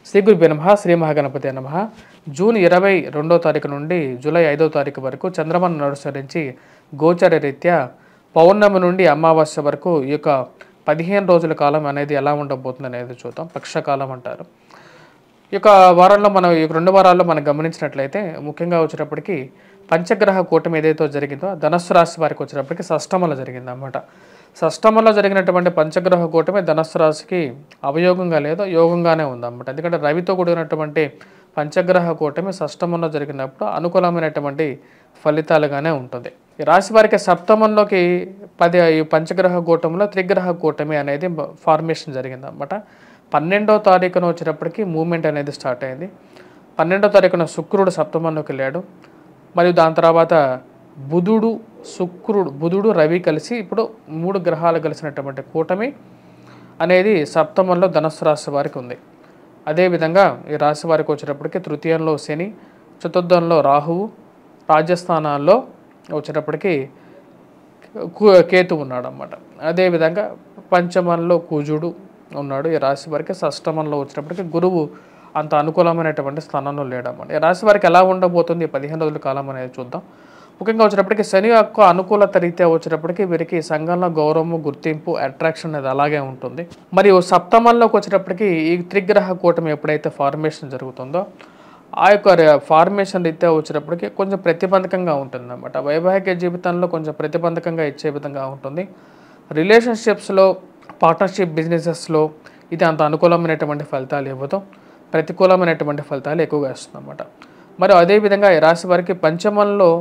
శ్రీ గురుభ్యో నమః. శ్రీ మహాగణపతే నమః. జూన్ 22వ తారీఖు నుండి జూలై 5వ తారీఖు వరకు చంద్రమను అనుసరించి గోచర రీత్యా పౌర్ణమి నుండి అమావాస్య వరకు ఈ యొక్క 15 రోజుల కాలం అనేది ఎలా ఉండబోతుంది అనేది చూద్దాం. పక్షకాలం అంటారు. ఈ యొక్క వారంలో మనం ఈ 2 వారాల్లో మనం గమనించినట్లయితే ముఖ్యంగా వచ్చేటప్పటికి పంచగ్రహ కూటమి ఏదైతే జరిగిందో ధనస్సు రాశి వారికి వచ్చేటప్పటికి షష్టమంలో జరిగిందన్నమాట. షష్టమంలో జరిగినటువంటి పంచగ్రహ కూటమి ధనస్సు రాశికి అవయోగంగా లేదో యోగంగానే ఉందన్నమాట. ఎందుకంటే రవితో కూడినటువంటి పంచగ్రహ కూటమి షష్టమంలో జరిగినప్పుడు అనుకూలమైనటువంటి ఫలితాలుగానే ఉంటుంది. ఈ రాశి వారికి సప్తమంలోకి ఈ పంచగ్రహ కూటమిలో త్రిగ్రహ కూటమి అనేది ఫార్మేషన్ జరిగిందన్నమాట. 12వ తారీఖున వచ్చేటప్పటికి మూమెంట్ అనేది స్టార్ట్ అయింది. 12వ తారీఖున శుక్రుడు సప్తమంలోకి వెళ్ళాడు. మరియు దాని తర్వాత బుధుడు రవి కలిసి ఇప్పుడు 3 గ్రహాలు కలిసినటువంటి కూటమి అనేది సప్తమంలో ధనస్సు రాశి వారికి ఉంది. అదేవిధంగా ఈ రాశి వారికి వచ్చేటప్పటికి తృతీయంలో శని, చతుర్థంలో రాహువు, రాజస్థానాల్లో వచ్చేటప్పటికి కేతు ఉన్నాడు అన్నమాట. అదేవిధంగా పంచమంలో కుజుడు ఉన్నాడు. ఈ రాశి వారికి షష్టమంలో వచ్చేటప్పటికి గురువు అంత అనుకూలమైనటువంటి స్థానంలో లేడన్నమాట. ఈ రాశి వారికి ఎలా ఉండబోతుంది 15 రోజుల కాలం అనేది చూద్దాం. ముఖ్యంగా వచ్చేటప్పటికి శని యొక్క అనుకూలత రీత్యా వచ్చేటప్పటికి వీరికి సంఘంలో గౌరవము, గుర్తింపు, అట్రాక్షన్ అనేది అలాగే ఉంటుంది. మరియు సప్తమంలోకి వచ్చేటప్పటికి ఈ త్రిగ్రహ కూటమి ఎప్పుడైతే ఫార్మేషన్ జరుగుతుందో ఆ యొక్క ఫార్మేషన్ రీత్యా వచ్చేటప్పటికి కొంచెం ప్రతిబంధకంగా ఉంటుంది అన్నమాట. వైవాహిక జీవితంలో కొంచెం ప్రతిబంధకంగా ఇచ్చే విధంగా ఉంటుంది. రిలేషన్షిప్స్లో, పార్ట్నర్షిప్ బిజినెసెస్లో ఇది అంత అనుకూలమైనటువంటి ఫలితాలు ఇవ్వదు, ప్రతికూలమైనటువంటి ఫలితాలు ఎక్కువగా ఇస్తుంది అన్నమాట. మరి అదేవిధంగా ఈ రాశి వారికి పంచమంలో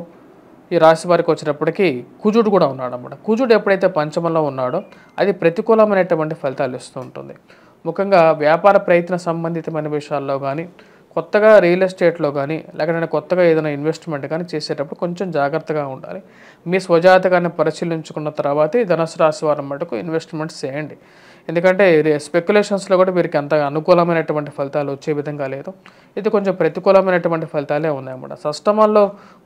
ఈ రాశి వారికి వచ్చేటప్పటికి కుజుడు కూడా ఉన్నాడు అన్నమాట. కుజుడు ఎప్పుడైతే పంచమంలో ఉన్నాడో అది ప్రతికూలమైనటువంటి ఫలితాలు ఇస్తూ ఉంటుంది. ముఖ్యంగా వ్యాపార ప్రయత్న సంబంధితమైన విషయాల్లో కానీ, కొత్తగా రియల్ ఎస్టేట్లో కానీ, లేకపోతే కొత్తగా ఏదైనా ఇన్వెస్ట్మెంట్ కానీ చేసేటప్పుడు కొంచెం జాగ్రత్తగా ఉండాలి. మీ స్వజాతకాన్ని పరిశీలించుకున్న తర్వాతే ధనుసు రాశి వారి మటుకు ఇన్వెస్ట్మెంట్స్ చేయండి. ఎందుకంటే స్పెక్యులేషన్స్లో కూడా వీరికి అంత అనుకూలమైనటువంటి ఫలితాలు వచ్చే విధంగా లేదు. ఇది కొంచెం ప్రతికూలమైనటువంటి ఫలితాలే ఉన్నాయన్నమాట. షష్టమంలో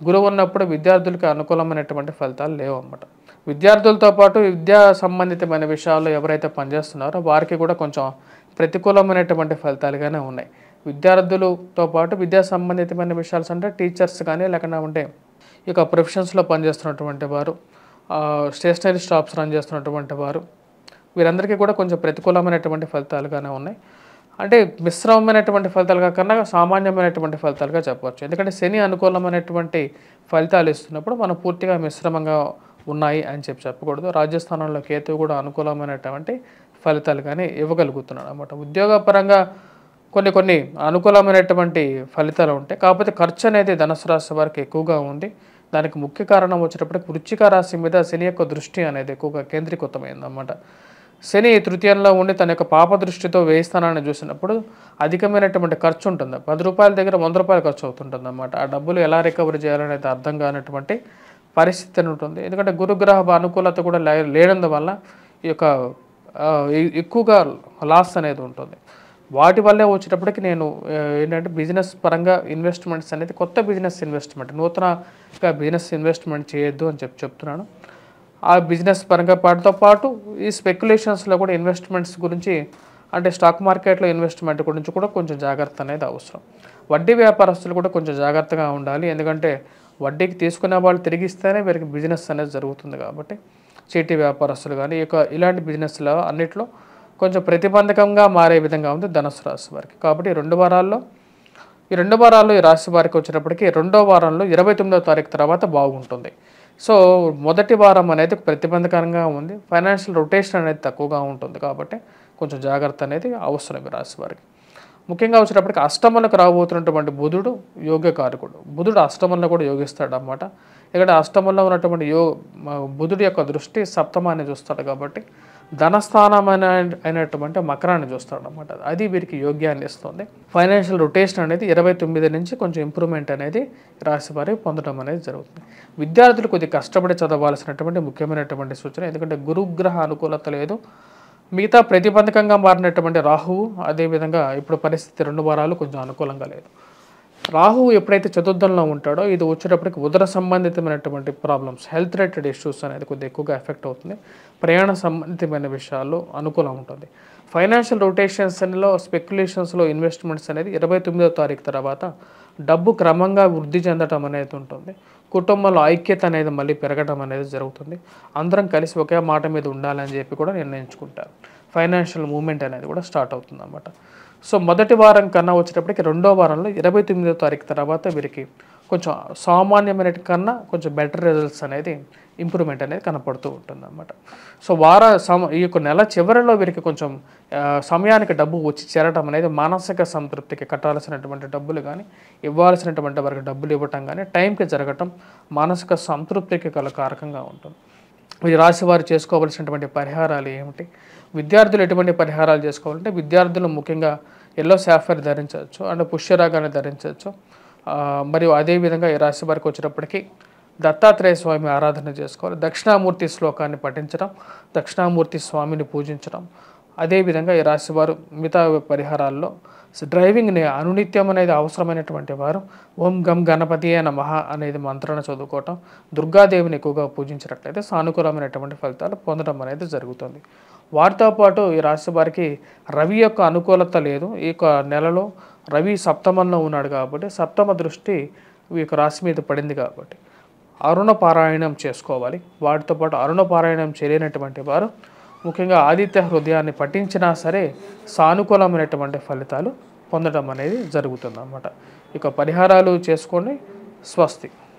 గురువు ఉన్నప్పుడు విద్యార్థులకి అనుకూలమైనటువంటి ఫలితాలు లేవు అన్నమాట. విద్యార్థులతో పాటు విద్యా సంబంధితమైన విషయాల్లో ఎవరైతే పనిచేస్తున్నారో వారికి కూడా కొంచెం ప్రతికూలమైనటువంటి ఫలితాలుగానే ఉన్నాయి. విద్యార్థులతో పాటు విద్యా సంబంధితమైన విషయాలు అంటే టీచర్స్ కానీ, లేకుండా ఉంటే ఇక ప్రొఫెషన్స్లో పనిచేస్తున్నటువంటి వారు, స్టేషనరీ షాప్స్ రన్ చేస్తున్నటువంటి వారు, వీరందరికీ కూడా కొంచెం ప్రతికూలమైనటువంటి ఫలితాలుగానే ఉన్నాయి. అంటే మిశ్రమమైనటువంటి ఫలితాలు కాకుండా సామాన్యమైనటువంటి ఫలితాలుగా చెప్పవచ్చు. ఎందుకంటే శని అనుకూలమైనటువంటి ఫలితాలు ఇస్తున్నప్పుడు మనం పూర్తిగా మిశ్రమంగా ఉన్నాయి అని చెప్పకూడదు. రాజస్థానంలో కేతువు కూడా అనుకూలమైనటువంటి ఫలితాలు కానీ ఇవ్వగలుగుతున్నాడు అన్నమాట. ఉద్యోగపరంగా కొన్ని అనుకూలమైనటువంటి ఫలితాలు ఉంటాయి. కాకపోతే ఖర్చు అనేది ధనుసు రాశి వారికి ఎక్కువగా ఉంది. దానికి ముఖ్య కారణం వచ్చేటప్పటికి వృశ్చిక రాశి మీద శని యొక్క దృష్టి అనేది ఎక్కువగా కేంద్రీకృతమైందన్నమాట. శని తృతీయంలో ఉండి తన యొక్క పాప దృష్టితో వ్యయ స్థానాన్ని చూసినప్పుడు అధికమైనటువంటి ఖర్చు ఉంటుంది. 10 రూపాయల దగ్గర 100 రూపాయలు ఖర్చు అవుతుంటుంది అన్నమాట. ఆ డబ్బులు ఎలా రికవరీ చేయాలనేది అర్థం కానటువంటి పరిస్థితి ఉంటుంది. ఎందుకంటే గురుగ్రహ అనుకూలత కూడా లేనందువల్ల ఈ యొక్క ఎక్కువగా లాస్ అనేది ఉంటుంది. వాటి వల్లే వచ్చేటప్పటికి నేను ఏంటంటే బిజినెస్ పరంగా ఇన్వెస్ట్మెంట్స్ అనేది కొత్త బిజినెస్ ఇన్వెస్ట్మెంట్, నూతనగా బిజినెస్ ఇన్వెస్ట్మెంట్ చేయొద్దు అని చెప్తున్నాను. ఆ బిజినెస్ పరంగా పాటుతో పాటు ఈ స్పెక్యులేషన్స్లో కూడా ఇన్వెస్ట్మెంట్స్ గురించి, అంటే స్టాక్ మార్కెట్లో ఇన్వెస్ట్మెంట్ గురించి కూడా కొంచెం జాగ్రత్త అనేది అవసరం. వడ్డీ వ్యాపారస్తులు కూడా కొంచెం జాగ్రత్తగా ఉండాలి. ఎందుకంటే వడ్డీకి తీసుకునే వాళ్ళు తిరిగి ఇస్తేనే వీరికి బిజినెస్ అనేది జరుగుతుంది. కాబట్టి చీటీ వ్యాపారస్తులు కానీ ఇలాంటి బిజినెస్లో అన్నిట్లో కొంచెం ప్రతిబంధకంగా మారే విధంగా ఉంది ధనుసు రాశి వారికి. కాబట్టి ఈ 2 వారాల్లో ఈ రాశి వారికి వచ్చేటప్పటికి 2వ వారంలో 29వ తారీఖు తర్వాత బాగుంటుంది. సో మొదటి వారం అనేది ప్రతిబంధకంగా ఉంది. ఫైనాన్షియల్ రొటేషన్ అనేది తక్కువగా ఉంటుంది. కాబట్టి కొంచెం జాగ్రత్త అనేది అవసరం ఈ రాశి వారికి. ముఖ్యంగా వచ్చేటప్పటికి అష్టమంలోకి రాబోతున్నటువంటి బుధుడు యోగకారకుడు. బుధుడు అష్టమంలో కూడా యోగిస్తాడు అన్నమాట. ఎందుకంటే అష్టమంలో ఉన్నటువంటి బుధుడి యొక్క దృష్టి సప్తమాన్ని చూస్తాడు. కాబట్టి ధనస్థానం అయినటువంటి మకరాన్ని చూస్తాడు అన్నమాట. అది వీరికి యోగ్యాన్ని ఇస్తుంది. ఫైనాన్షియల్ రొటేషన్ అనేది 29 నుంచి కొంచెం ఇంప్రూవ్మెంట్ అనేది రాశి వారి పొందడం అనేది జరుగుతుంది. విద్యార్థులు కొద్దిగా కష్టపడి చదవాల్సినటువంటి ముఖ్యమైనటువంటి సూచన. ఎందుకంటే గురుగ్రహ అనుకూలత లేదు. మిగతా ప్రతిబంధకంగా మారినటువంటి రాహువు, అదేవిధంగా ఇప్పుడు పరిస్థితి 2 వారాలు కొంచెం అనుకూలంగా లేదు. రాహువు ఎప్పుడైతే చతుర్థంలో ఉంటాడో ఇది వచ్చేటప్పటికి ఉదర సంబంధితమైనటువంటి ప్రాబ్లమ్స్, హెల్త్ రిలేటెడ్ ఇష్యూస్ అనేది కొద్దిగా ఎక్కువగా ఎఫెక్ట్ అవుతుంది. ప్రయాణ సంబంధితమైన విషయాల్లో అనుకూలం ఉంటుంది. ఫైనాన్షియల్ రొటేషన్స్లో, స్పెక్యులేషన్స్లో ఇన్వెస్ట్మెంట్స్ అనేది 29వ తారీఖు తర్వాత డబ్బు క్రమంగా వృద్ధి చెందడం అనేది ఉంటుంది. కుటుంబంలో ఐక్యత అనేది మళ్ళీ పెరగడం అనేది జరుగుతుంది. అందరం కలిసి ఒకే మాట మీద ఉండాలని చెప్పి కూడా నిర్ణయించుకుంటారు. ఫైనాన్షియల్ మూవ్మెంట్ అనేది కూడా స్టార్ట్ అవుతుంది అన్నమాట. సో మొదటి వారం కన్నా వచ్చేటప్పటికి రెండో వారంలో 29వ తారీఖు తర్వాత వీరికి కొంచెం సామాన్యమైన కన్నా కొంచెం బెటర్ రిజల్ట్స్ అనేది, ఇంప్రూవ్మెంట్ అనేది కనపడుతూ ఉంటుందన్నమాట. సో ఈ యొక్క నెల చివరిలో వీరికి కొంచెం సమయానికి డబ్బు వచ్చి చేరటం అనేది, మానసిక సంతృప్తికి కట్టాల్సినటువంటి డబ్బులు కానీ, ఇవ్వాల్సినటువంటి వారికి డబ్బులు ఇవ్వటం కానీ టైంకి జరగటం మానసిక సంతృప్తికి గల కారకంగా ఉంటుంది. ఈ రాశి వారు చేసుకోవాల్సినటువంటి పరిహారాలు ఏమిటి, విద్యార్థులు ఎటువంటి పరిహారాలు చేసుకోవాలంటే, విద్యార్థులు ముఖ్యంగా ఎల్లో సాఫైర్ ధరించవచ్చు అండ్ పుష్యరాగాన్ని ధరించవచ్చు. మరియు అదేవిధంగా ఈ రాశి వారికి వచ్చేటప్పటికి దత్తాత్రేయ స్వామి ఆరాధన చేసుకోవాలి. దక్షిణామూర్తి శ్లోకాన్ని పఠించడం, దక్షిణామూర్తి స్వామిని పూజించడం. అదేవిధంగా ఈ రాశివారు మిగతా పరిహారాల్లో డ్రైవింగ్ని అనునిత్యం అనేది అవసరమైనటువంటి వారు ఓం గం గణపతియే నమః అనేది మంత్రాన్ని చదువుకోవటం, దుర్గాదేవిని ఎక్కువగా పూజించినట్లయితే సానుకూలమైనటువంటి ఫలితాలు పొందడం అనేది జరుగుతుంది. వారితో పాటు ఈ రాశి వారికి రవి యొక్క అనుకూలత లేదు. ఈ యొక్క నెలలో రవి సప్తమంలో ఉన్నాడు కాబట్టి సప్తమ దృష్టి ఈ యొక్క రాశి మీద పడింది కాబట్టి అరుణ పారాయణం చేసుకోవాలి. వాటితో పాటు అరుణ పారాయణం చేయలేనటువంటి వారు ముఖ్యంగా ఆదిత్య హృదయాన్ని పఠించినా సరే సానుకూలమైనటువంటి ఫలితాలు పొందడం అనేది జరుగుతుంది అన్నమాట. ఇక పరిహారాలు చేసుకోండి. స్వస్తి.